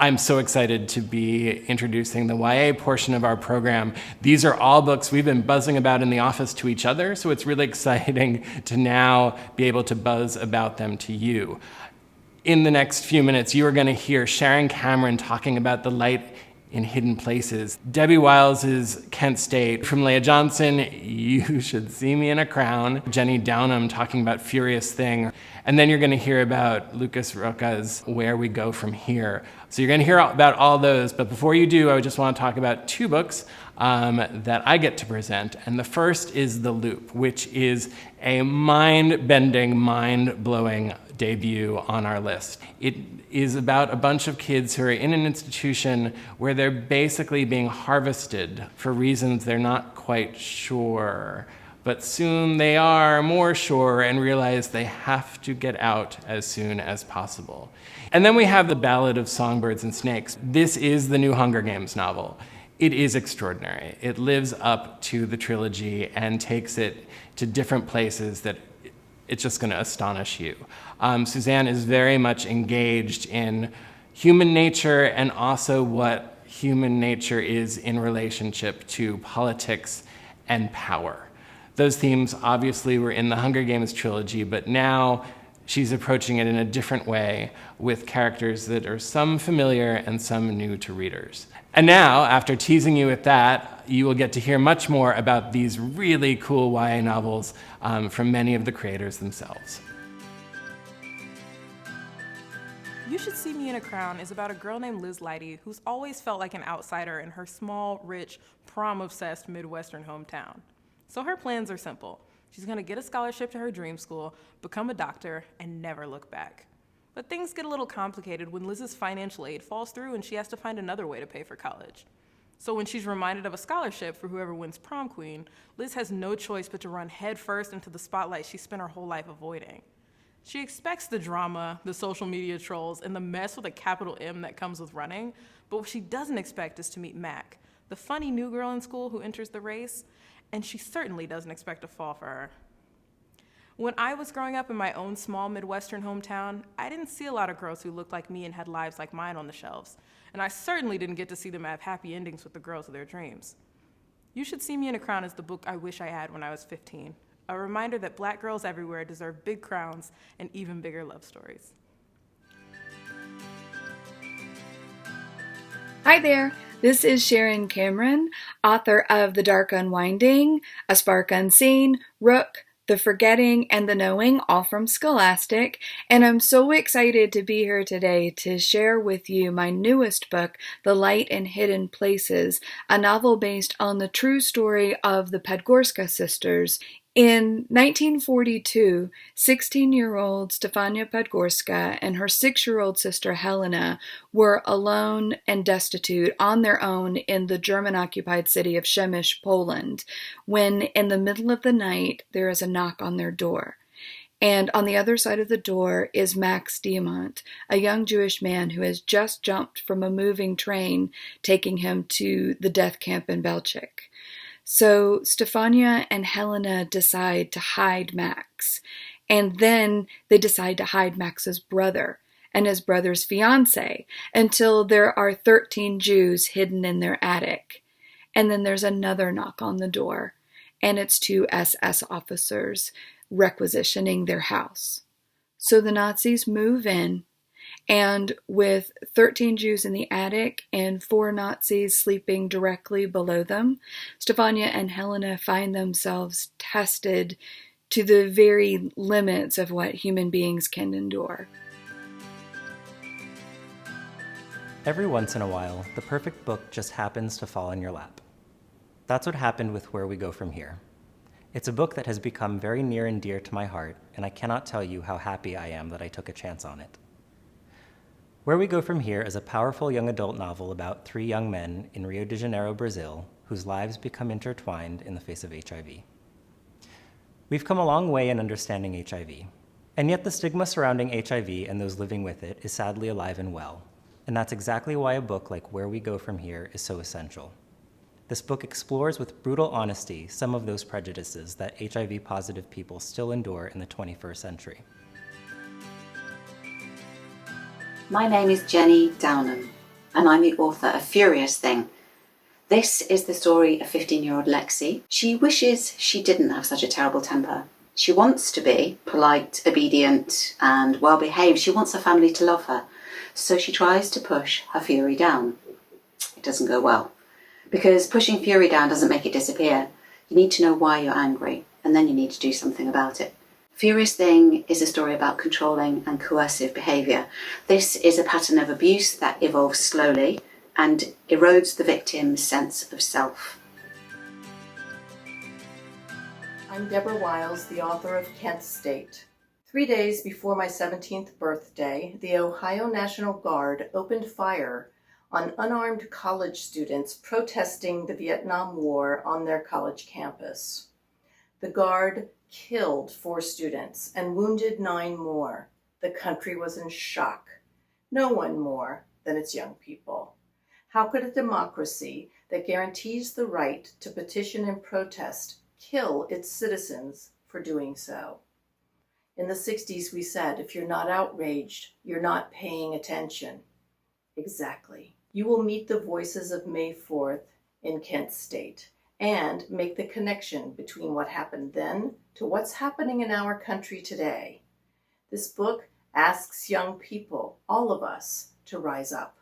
I'm so excited to be introducing the YA portion of our program. These are all books we've been buzzing about in the office to each other, so it's really exciting to now be able to buzz about them to you. In the next few minutes, you are going to hear Sharon Cameron talking about the light in hidden places. Debbie Wiles is Kent State. From Leah Johnson, You Should See Me in a Crown. Jenny Downham talking about Furious Thing. And then you're going to hear about Lucas Rocha's Where We Go From Here. So you're going to hear about all those. But before you do, I just want to talk about two books that I get to present. And the first is The Loop, which is a mind-bending, mind-blowing debut on our list. It is about a bunch of kids who are in an institution where they're basically being harvested for reasons they're not quite sure. But soon they are more sure and realize they have to get out as soon as possible. And then we have The Ballad of Songbirds and Snakes. This is the new Hunger Games novel. It is extraordinary. It lives up to the trilogy and takes it to different places that it's just going to astonish you. Suzanna is very much engaged in human nature and also what human nature is in relationship to politics and power. Those themes obviously were in the Hunger Games trilogy, but now she's approaching it in a different way with characters that are some familiar and some new to readers. And now, after teasing you with that, you will get to hear much more about these really cool YA novels from many of the creators themselves. You Should See Me in a Crown is about a girl named Liz Leidy who's always felt like an outsider in her small, rich, prom-obsessed Midwestern hometown. So her plans are simple. She's going to get a scholarship to her dream school, become a doctor, and never look back. But things get a little complicated when Liz's financial aid falls through and she has to find another way to pay for college. So when she's reminded of a scholarship for whoever wins prom queen, Liz has no choice but to run headfirst into the spotlight she spent her whole life avoiding. She expects the drama, the social media trolls, and the mess with a capital M that comes with running, but what she doesn't expect is to meet Mac, the funny new girl in school who enters the race, and she certainly doesn't expect to fall for her. When I was growing up in my own small Midwestern hometown, I didn't see a lot of girls who looked like me and had lives like mine on the shelves, and I certainly didn't get to see them have happy endings with the girls of their dreams. You Should See Me in a Crown is the book I wish I had when I was 15. A reminder that Black girls everywhere deserve big crowns and even bigger love stories. Hi there, this is Sharon Cameron, author of The Dark Unwinding, A Spark Unseen, Rook, The Forgetting, and The Knowing, all from Scholastic, and I'm so excited to be here today to share with you my newest book, The Light in Hidden Places, a novel based on the true story of the Podgorska sisters. In 1942, 16-year-old Stefania Podgorska and her 6-year-old sister Helena were alone and destitute on their own in the German-occupied city of Przemyśl, Poland, when in the middle of the night there is a knock on their door. And on the other side of the door is Max Diamant, a young Jewish man who has just jumped from a moving train taking him to the death camp in Belchik. So Stefania and Helena decide to hide Max, and then they decide to hide Max's brother and his brother's fiancée until there are 13 Jews hidden in their attic. And then there's another knock on the door, and it's 2 SS officers requisitioning their house. So the Nazis move in, and with 13 Jews in the attic and 4 Nazis sleeping directly below them, Stefania and Helena find themselves tested to the very limits of what human beings can endure. Every once in a while, the perfect book just happens to fall in your lap. That's what happened with Where We Go From Here. It's a book that has become very near and dear to my heart, and I cannot tell you how happy I am that I took a chance on it. Where We Go From Here is a powerful young adult novel about 3 young men in Rio de Janeiro, Brazil, whose lives become intertwined in the face of HIV. We've come a long way in understanding HIV, and yet the stigma surrounding HIV and those living with it is sadly alive and well, and that's exactly why a book like Where We Go From Here is so essential. This book explores with brutal honesty some of those prejudices that HIV-positive people still endure in the 21st century. My name is Jenny Downham. and I'm the author of Furious Thing. This is the story of 15-year-old Lexi. She wishes she didn't have such a terrible temper. She wants to be polite, obedient, and well-behaved. She wants her family to love her. So she tries to push her fury down. It doesn't go well, because pushing fury down doesn't make it disappear. You need to know why you're angry, and then you need to do something about it. Furious Thing is a story about controlling and coercive behaviour. This is a pattern of abuse that evolves slowly and erodes the victim's sense of self. I'm Deborah Wiles, the author of Kent State. 3 days before my 17th birthday, the Ohio National Guard opened fire on unarmed college students protesting the Vietnam War on their college campus. The Guard killed 4 students and wounded 9 more. The country was in shock. No one more than its young people. How could a democracy that guarantees the right to petition and protest kill its citizens for doing so? In the 60s, we said, if you're not outraged, you're not paying attention. Exactly. You will meet the voices of May 4th in Kent State and make the connection between what happened then to what's happening in our country today. This book asks young people, all of us, to rise up.